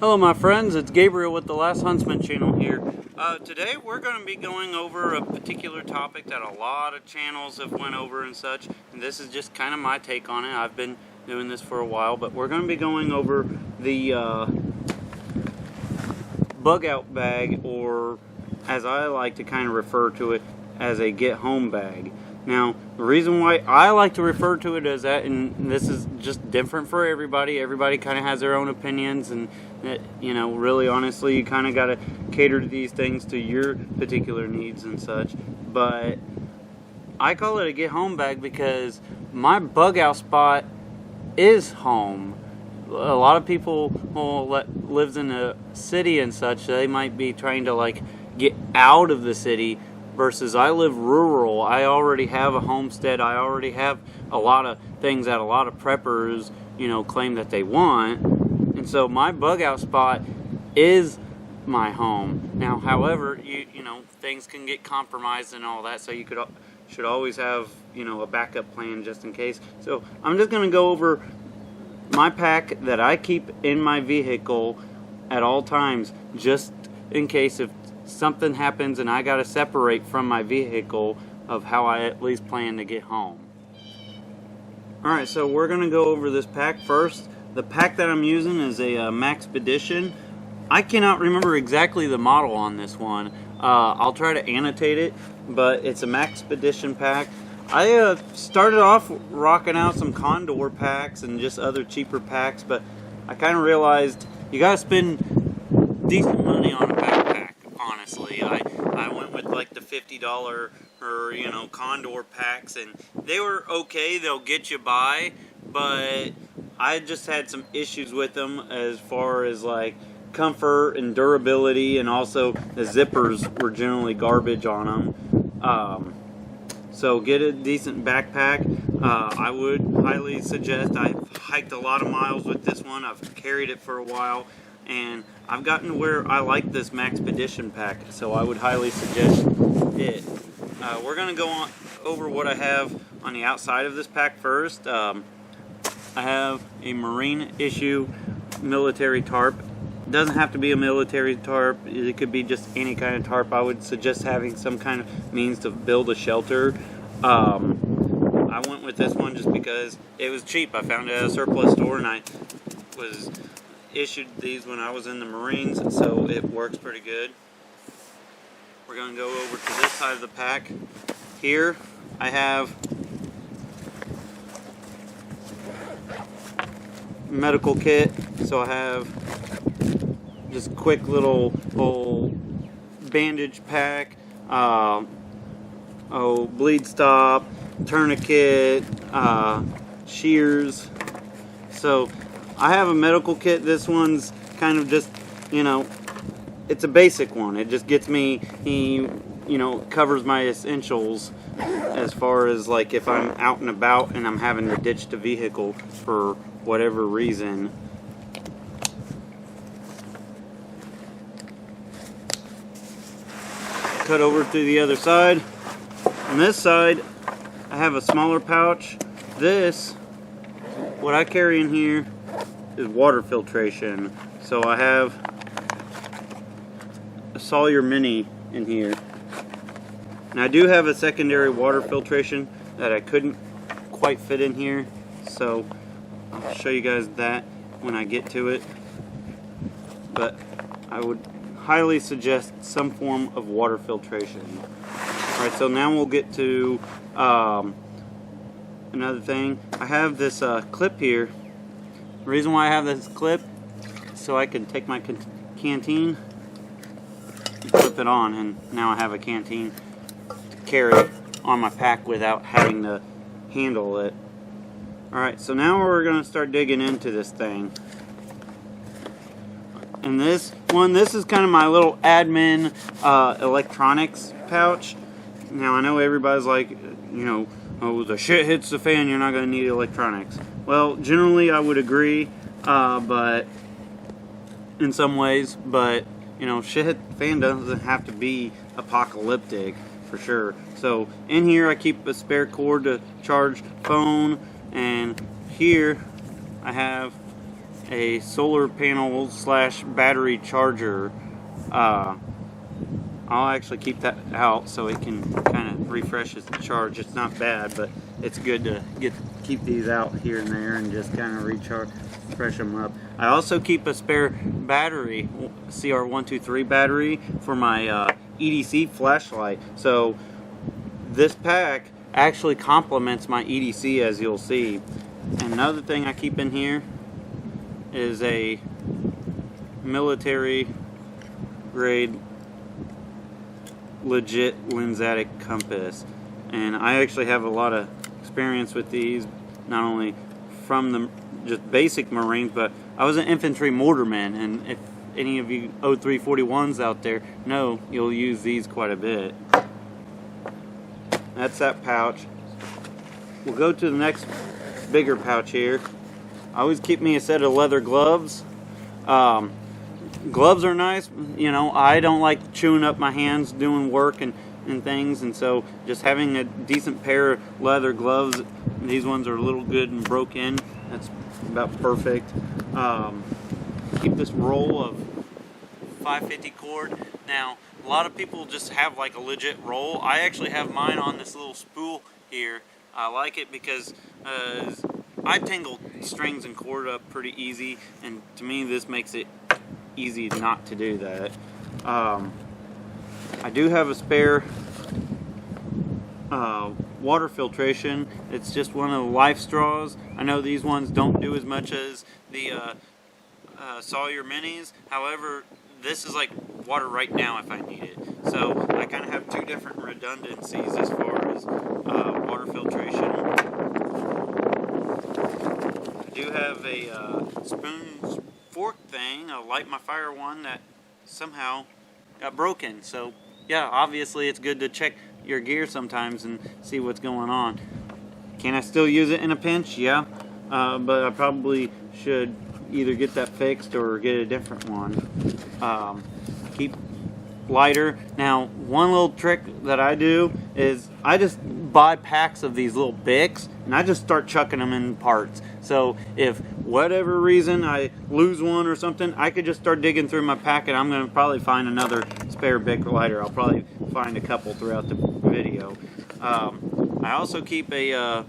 Hello my friends, it's Gabriel with the Last Huntsman channel here. Today we're going to be going over a particular topic that a lot of channels have went over and such, and this is just kind of my take on it. I've been doing this for a while, but we're going to be going over the Bugout bag, or as I like to kind of refer to it, as a get home bag. Now, the reason why I like to refer to it as that, and this is just different for everybody. Everybody kind of has their own opinions, and you know, really honestly, you kind of got to cater to these things to your particular needs and such. But I call it a get home bag because my bug out spot is home. A lot of people lives in a city and such, they might be trying to like get out of the city. Versus I live rural. I already have a homestead. I already have a lot of things that a lot of preppers, you know, claim that they want. And so my bug out spot is my home. Now, however, you know, things can get compromised and all that, so you should always have, you know, a backup plan just in case. So I'm just going to go over my pack that I keep in my vehicle at all times, just in case if something happens and I gotta separate from my vehicle, of how I at least plan to get home. Alright, so we're gonna go over this pack first. The pack that I'm using is a Maxpedition. I cannot remember exactly the model on this one. I'll try to annotate it, but it's a Maxpedition pack. I started off rocking out some Condor packs and just other cheaper packs, but I kind of realized you gotta spend decent money on a backpack. Honestly, I went with like the $50 or, you know, Condor packs, and they were okay, they'll get you by, but I just had some issues with them as far as like comfort and durability, and also the zippers were generally garbage on them. So get a decent backpack. I would highly suggest. I've hiked a lot of miles with this one. I've carried it for a while, and I've gotten to where I like this Maxpedition pack, so I would highly suggest it. We're going to go on over what I have on the outside of this pack first. I have a Marine issue military tarp. It doesn't have to be a military tarp, it could be just any kind of tarp. I would suggest having some kind of means to build a shelter. I went with this one just because it was cheap. I found it at a surplus store, and I was issued these when I was in the Marines, so it works pretty good. We're going to go over to this side of the pack. Here I have medical kit, so I have just quick little bandage pack, bleed stop, tourniquet, shears. So I have a medical kit. This one's kind of just, you know, it's a basic one. It just gets me, you know, covers my essentials as far as like if I'm out and about and I'm having to ditch the vehicle for whatever reason. Cut over to the other side. On this side, I have a smaller pouch. This, what I carry in here, is water filtration. So I have a Sawyer Mini in here. And I do have a secondary water filtration that I couldn't quite fit in here, so I'll show you guys that when I get to it. But I would highly suggest some form of water filtration. Alright, so now we'll get to another thing. I have this clip here. The reason why I have this clip is so I can take my canteen and clip it on, and now I have a canteen to carry on my pack without having to handle it. Alright, so now we're going to start digging into this thing. And this is kind of my little admin electronics pouch. Now I know everybody's like, you know, oh, the shit hits the fan, you're not going to need electronics. Well, generally I would agree, but in some ways, but you know, shit hit the fan doesn't have to be apocalyptic for sure. So in here I keep a spare cord to charge phone, and here I have a solar panel / battery charger. I'll actually keep that out so it can kind of refresh its charge. It's not bad, but it's good to keep these out here and there and just kind of refresh them up. I also keep a spare battery, CR123 battery, for my EDC flashlight. So this pack actually complements my EDC, as you'll see. And another thing I keep in here is a military grade legit lensatic compass, and I actually have a lot of experience with these, not only from the just basic Marines, but I was an infantry mortarman, and if any of you 0341s out there know, you'll use these quite a bit. That's that pouch. We'll go to the next bigger pouch here. I always keep me a set of leather gloves. Gloves are nice, you know. I don't like chewing up my hands doing work and things, and so just having a decent pair of leather gloves, these ones are a little good and broke in, that's about perfect. Keep this roll of 550 cord. Now, a lot of people just have like a legit roll. I actually have mine on this little spool here. I like it because I tangle strings and cord up pretty easy, and to me this makes it easy not to do that. I do have a spare water filtration. It's just one of the Life straws. I know these ones don't do as much as the Sawyer Minis. However, this is like water right now if I need it. So I kind of have two different redundancies as far as water filtration. I do have a spoon fork thing, a light my fire one that somehow got broken. So yeah, obviously it's good to check your gear sometimes and see what's going on. Can I still use it in a pinch? Yeah, but I probably should either get that fixed or get a different one. Keep lighter. Now, one little trick that I do is I just buy packs of these little Bics and I just start chucking them in parts. So if whatever reason I lose one or something, I could just start digging through my pack and I'm going to probably find another spare Bic lighter. I'll probably find a couple throughout the video. I also keep a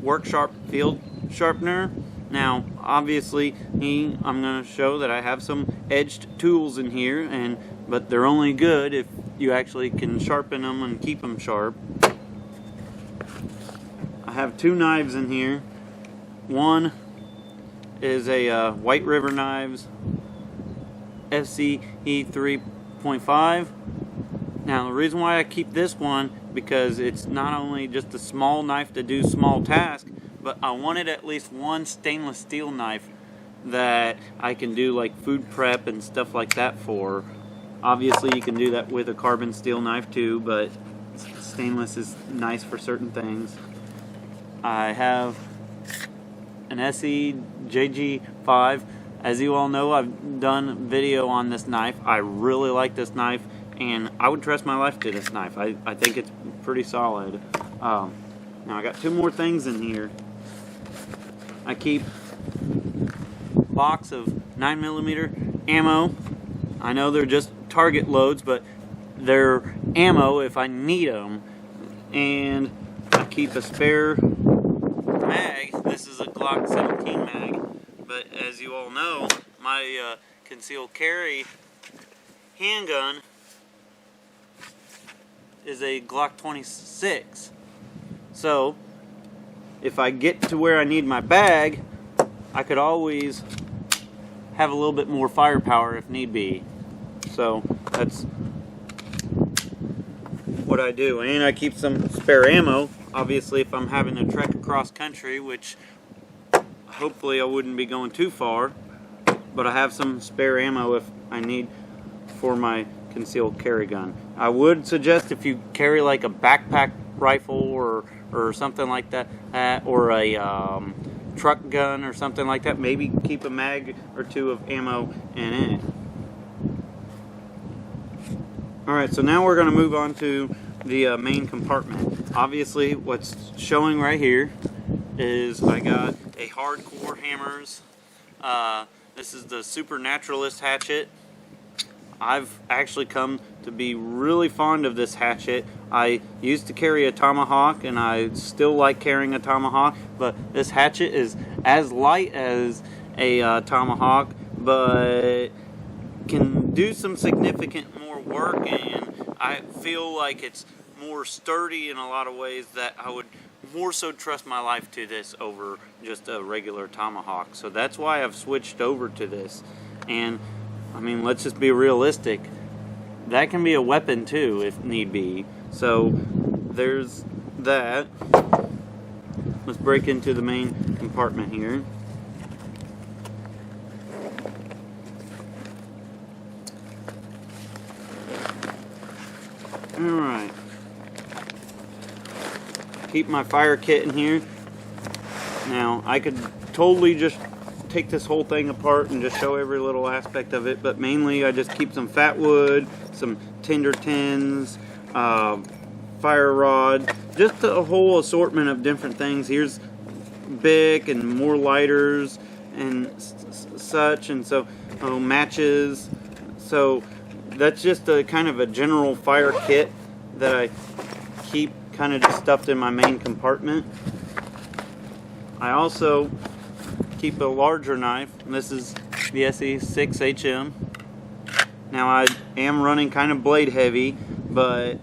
work sharp field sharpener. Now, obviously, I'm going to show that I have some edged tools in here, but they're only good if you actually can sharpen them and keep them sharp. I have two knives in here. One is a White River Knives FCE 3.5. Now, the reason why I keep this one, because it's not only just a small knife to do small tasks, but I wanted at least one stainless steel knife that I can do like food prep and stuff like that for. Obviously you can do that with a carbon steel knife too, but stainless is nice for certain things. I have an SE JG5. As you all know, I've done video on this knife. I really like this knife, and I would trust my life to this knife. I think it's pretty solid. Now I got two more things in here. I keep a box of 9mm ammo. I know they're just target loads, but they're ammo if I need them. And I keep a spare mag. This is a Glock 17 mag, but as you all know, my concealed carry handgun is a Glock 26. So if I get to where I need my bag, I could always have a little bit more firepower if need be. So that's what I do. And I keep some spare ammo, obviously, if I'm having to trek across country, which hopefully I wouldn't be going too far, but I have some spare ammo if I need for my concealed carry gun. I would suggest if you carry like a backpack rifle or something like that, or a truck gun or something like that, maybe keep a mag or two of ammo in it. Alright, so now we're going to move on to the main compartment. Obviously, what's showing right here is I got a hardcore hammers This is the Supernaturalist hatchet. I've actually come to be really fond of this hatchet. I used to carry a tomahawk, and I still like carrying a tomahawk, but this hatchet is as light as a tomahawk, but can do some significant more work, and I feel like it's more sturdy in a lot of ways that I would more so trust my life to this over just a regular tomahawk. So that's why I've switched over to this. And I mean, let's just be realistic. That can be a weapon too, if need be. So there's that. Let's break into the main compartment here. Alright. Keep my fire kit in here. Now, I could totally just take this whole thing apart and just show every little aspect of it, but mainly I just keep some fat wood, some tinder tins, fire rod, just a whole assortment of different things. Here's Bic and more lighters and such, and so matches. So that's just a kind of a general fire kit that I keep kind of just stuffed in my main compartment. I also keep a larger knife. This is the SE6HM. Now I am running kind of blade heavy, but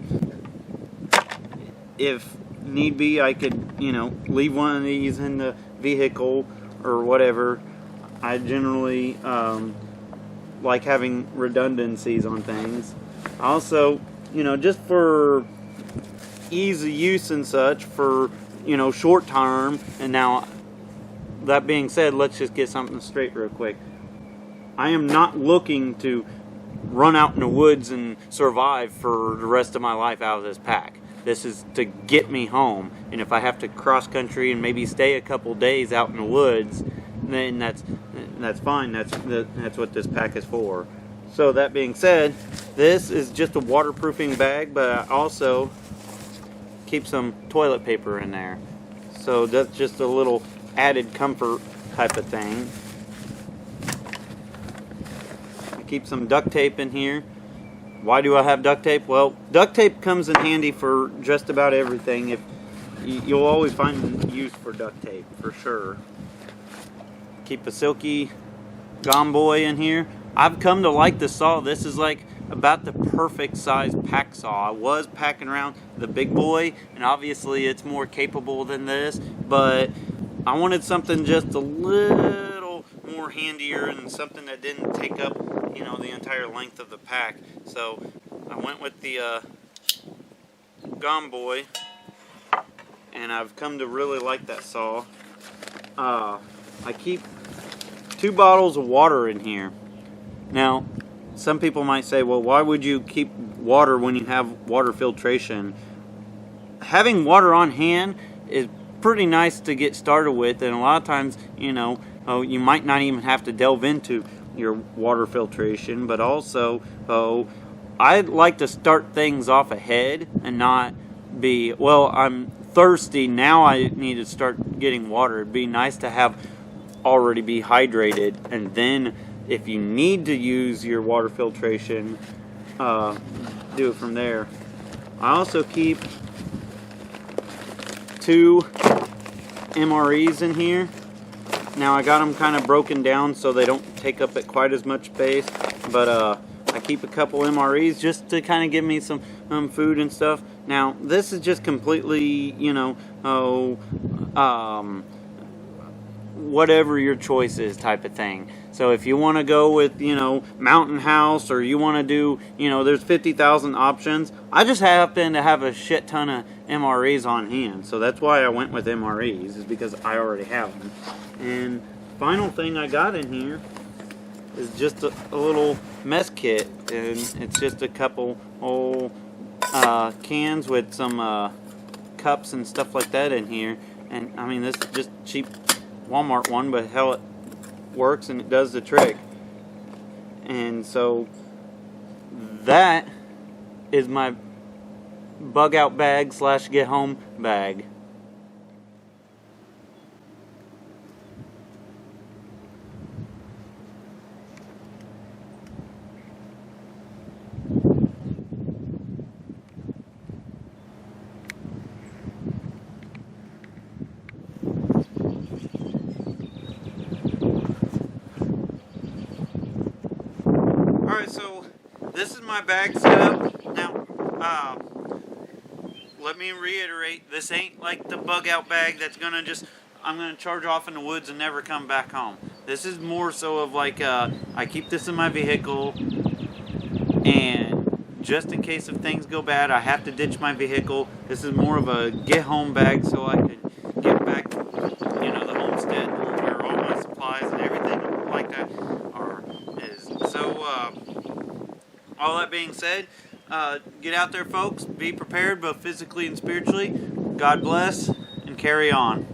if need be, I could, leave one of these in the vehicle or whatever. I generally like having redundancies on things. Also, just for ease of use and such, for short term. And now, that being said, let's just get something straight real quick. I am not looking to run out in the woods and survive for the rest of my life out of this pack. This is to get me home, and if I have to cross country and maybe stay a couple days out in the woods, then that's fine. That's what this pack is for. So that being said, this is just a waterproofing bag, but I also keep some toilet paper in there. So that's just a little added comfort type of thing. I keep some duct tape in here. Why do I have duct tape? Well, duct tape comes in handy for just about everything. If you'll always find use for duct tape, for sure. Keep a silky gomboy in here. I've come to like this saw. This is like about the perfect size pack saw. I was packing around the big boy, and obviously it's more capable than this, but I wanted something just a little more handier and something that didn't take up, the entire length of the pack. So I went with the gomboy, and I've come to really like that saw. I keep 2 bottles of water in here. Now, some people might say, well, why would you keep water when you have water filtration? Having water on hand is pretty nice to get started with, and a lot of times, you might not even have to delve into your water filtration, but also, I'd like to start things off ahead and not be, well, I'm thirsty, now I need to start getting water. It'd be nice to already be hydrated, and then if you need to use your water filtration, do it from there. I also keep 2 MREs in here. Now I got them kind of broken down so they don't take up quite as much space, but I keep a couple MREs just to kind of give me some food and stuff. Now this is just completely, whatever your choice is type of thing. So if you want to go with, Mountain House, or you want to do, there's 50,000 options. I just happen to have a shit ton of MREs on hand. So that's why I went with MREs, is because I already have them. And final thing I got in here is just a little mess kit. And it's just a couple old cans with some cups and stuff like that in here. And I mean, this is just cheap Walmart one, but hell, it works and it does the trick. And so that is my bug out bag / get home bag. this is my bag setup. Now, let me reiterate, this ain't like the bug out bag that's gonna just, I'm gonna charge off in the woods and never come back home. This is more so of like, I keep this in my vehicle, and just in case if things go bad, I have to ditch my vehicle. This is more of a get home bag, so I could get back, you know, the homestead where all my supplies and everything like that is. So, all that being said, get out there, folks. Be prepared, both physically and spiritually. God bless, and carry on.